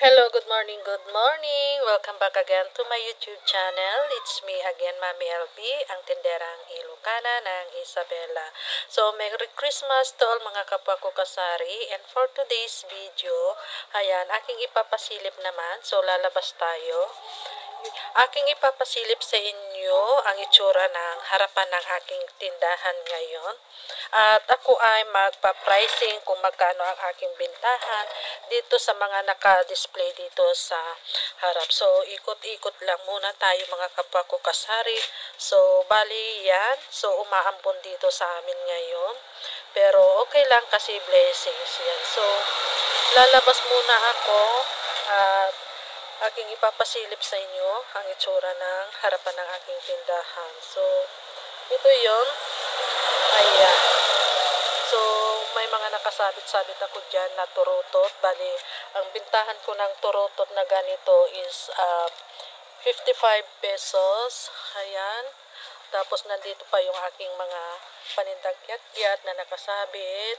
Hello, good morning, good morning. Welcome back again to my YouTube channel. It's me again, Mami LB, ang tinderang Ilocana ng Isabela. So, Merry Christmas to all mga kapwa ko kasari. And for today's video, ayan, aking ipapasilip naman. So, lalabas tayo. Aking ipapasilip sa inyo ang itsura ng harapan ng aking tindahan ngayon. At ako ay magpa-pricing kung magkano ang aking bintahan dito sa mga naka-display dito sa harap. So, ikot-ikot lang muna tayo mga kapwa ko kasari. So, bali yan. So, umaambon dito sa amin ngayon. Pero okay lang kasi blessings yan. So, lalabas muna ako at aking ipapasilip sa inyo ang itsura ng harapan ng aking tindahan. So, ito yon. Ayan. So, may mga nakasabit-sabit ako dyan na turutot. Bali, ang bintahan ko ng turutot na ganito is 55 pesos. Ayan. Tapos, nandito pa yung aking mga panindang kyat-kyat na nakasabit.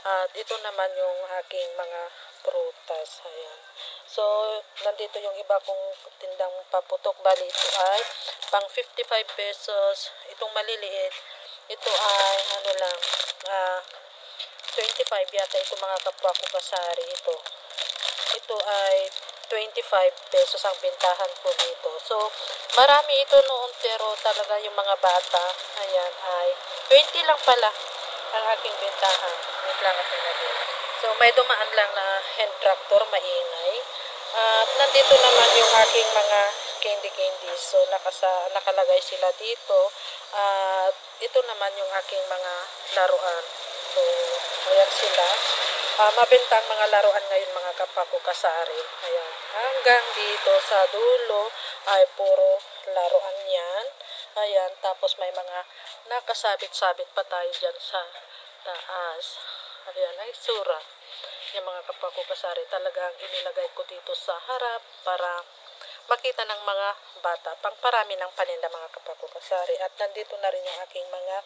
At ito naman yung aking mga prutas. Ayan. So, nandito yung iba kong tindang paputok. Bali, ito ay pang 55 pesos. Itong maliliit, ito ay ano lang, 25 yata ito mga kapwa ko kasari. Ito ay 25 pesos ang bintahan ko dito. So, marami ito noon pero talaga yung mga bata, ayan, ay 20 lang pala ang aking bintahan. Wait lang ako na din. So, may dumaan lang na hand tractor, maingay. At nandito naman yung aking mga candy. So, nakalagay sila dito. At ito naman yung aking mga laruan. So, ayan sila. Mabentang mga laruan ngayon mga kapwa ko kasari. Ayan. Hanggang dito sa dulo ay puro laruan yan. Ayan. Tapos may mga nakasabit-sabit pa tayo dyan sa taas. Ayan ay sura. Yung mga kapwa ko kasari talagang inilagay ko dito sa harap para makita ng mga bata. Pangparami ng paninda mga kapwa ko kasari. At nandito na rin yung aking mga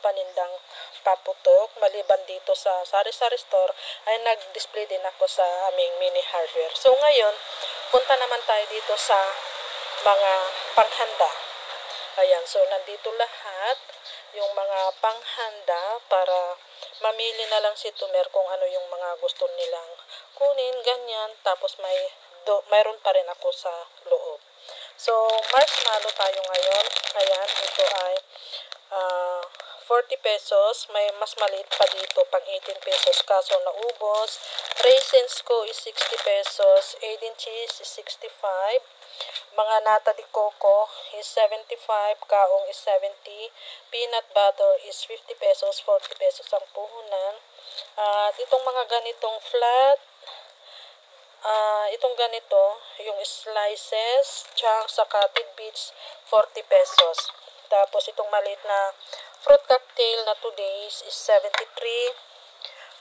panindang paputok. Maliban dito sa sari-sari store ay nag-display din ako sa aming mini hardware. So ngayon, punta naman tayo dito sa mga panghanda. Ayan, so nandito lahat yung mga panghanda para mamili na lang si Tumer kung ano yung mga gusto nilang kunin, ganyan. Tapos mayroon pa rin ako sa loob. So, marshmallow tayo ngayon. Ayan, ito ay 40 pesos. May mas maliit pa dito, pang 18 pesos. Kaso naubos. Raisins ko is 60 pesos. 18 cheese is 65. Mga nata de coco is 75, kaong is 70, peanut butter is 50 pesos, 40 pesos ang puhunan. At itong mga ganitong flat, itong ganito, yung slices, chunks, saka tidbits, 40 pesos. Tapos itong maliit na fruit cocktail na today's is 73.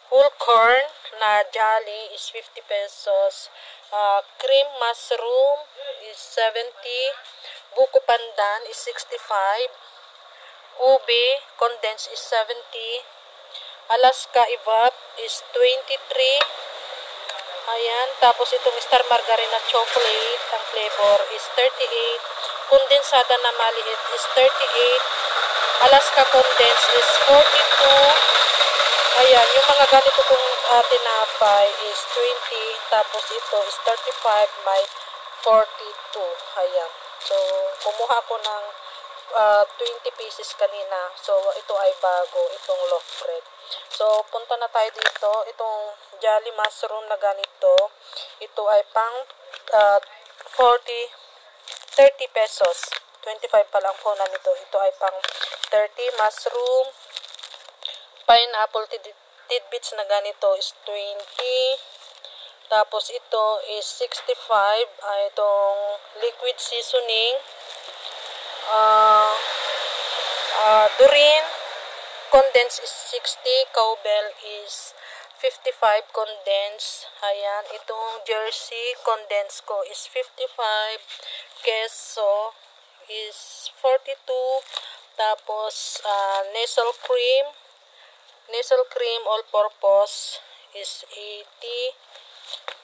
Whole corn na jolly is 50 pesos. Cream mushroom is 70. Buko pandan is 65. Ube condensed is 70. Alaska evap is 23. Ayan. Tapos itong star margarine na chocolate, ang flavor is 38. Kondensada na maliit is 38. Alaska condensed is 42. Ayan, yung mga ganito kong tinapay is 20, tapos ito is 35, may 42. Ayan. So, kumuha ko ng 20 pieces kanina. So, ito ay bago, itong loaf bread. So, punta na tayo dito. Itong jolly mushroom na ganito, ito ay pang 30 pesos. 25 pa lang po na nito. Ito ay pang 30 mushroom. Pineapple tidbits na ganito is 20. Tapos ito is 65. Itong liquid seasoning. Durin condensed is 60. Cowbell is 55 condensed. Ayan. Itong Jersey condensed ko is 55. Queso is 42. Tapos Nestle cream all-purpose is 80.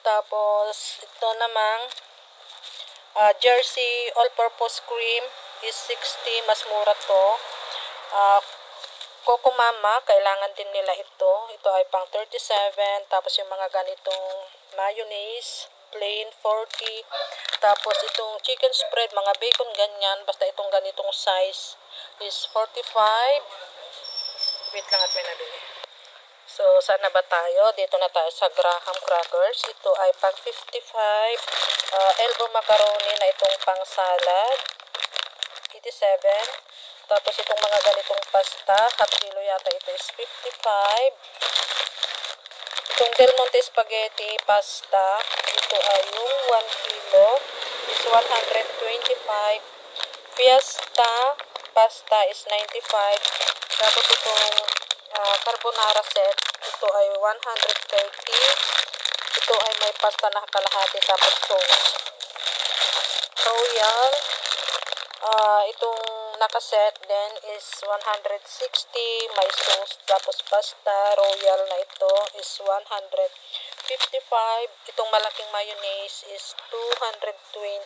Tapos, ito namang Jersey all-purpose cream is 60. Mas mura to. Coco Mama, kailangan din nila ito. Ito ay pang 37. Tapos yung mga ganitong mayonnaise, plain 40. Tapos itong chicken spread, mga bacon ganyan. Basta itong ganitong size is 45. Wait lang at may nabili. So, saan na ba tayo? Dito na tayo sa Graham crackers. Ito ay pang 55. Elbow macaroni na itong pang salad. 87. Tapos itong mga ganitong pasta, half kilo yata ito is 55. Itong Del Monte spaghetti pasta, ito ay yung 1 kilo is 125. Fiesta pasta is 95. Tapos itong carbonara set, ito ay 130. Ito ay may pasta na kalahati tapos sauce. Royal, itong nakaset din is 160. May sauce tapos pasta. Royal na ito is 155. Itong malaking mayonnaise is 220.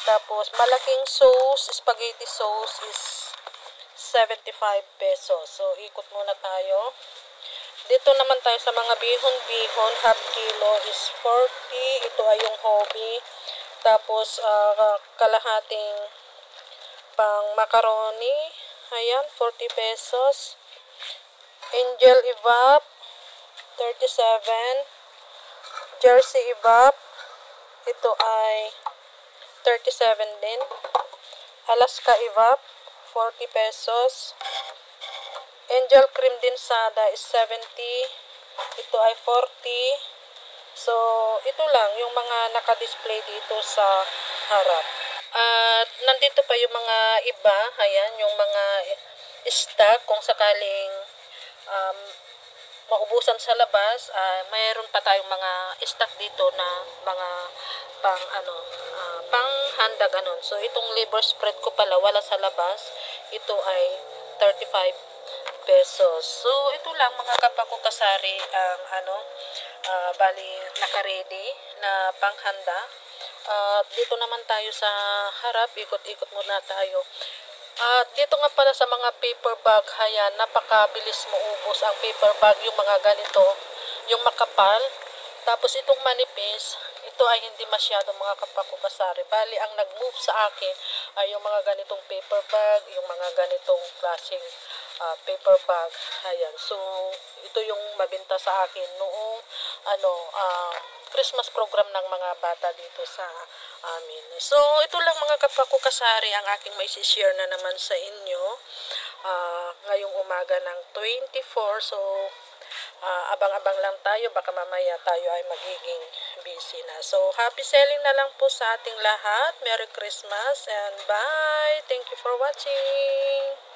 Tapos malaking sauce, spaghetti sauce is 75 pesos. So, ikot muna tayo. Dito naman tayo sa mga bihon-bihon. Half kilo is 40. Ito ay yung hobby. Tapos, kalahating pang macaroni. Ayan, 40 pesos. Angel Evap, 37. Jersey Evap, ito ay 37 din. Alaska Evap, 40 pesos. Angel Cream Dinsada is 70. Ito ay 40. So, ito lang yung mga naka-display dito sa harap. At nandito pa yung mga iba. Ayan, yung mga stock kung sakaling maubusan sa labas. Mayroon pa tayong mga stock dito na mga pang handa ganon. So, itong liver spread ko pala wala sa labas. Ito ay 35 pesos. So, ito lang mga kapakukasari ang bali naka-ready na panghanda. Dito naman tayo sa harap, ikot-ikot muna tayo. Dito nga pala sa mga paper bag, ayan, napakabilis maubos ang paper bag, yung mga ganito, yung makapal. Tapos itong manipis, ito ay hindi masyado mga kapakukasari. Bali, ang nag-move sa akin ay yung mga ganitong paper bag, yung mga ganitong klaseng paper bag. Ayan. So, ito yung mabenta sa akin noong Christmas program ng mga bata dito sa amin. So, ito lang mga kapakukasari ang aking may share na naman sa inyo ngayong umaga ng 24. So, abang-abang lang tayo, baka mamaya tayo ay magiging busy na. So, happy selling na lang po sa ating lahat. Merry Christmas and bye! Thank you for watching!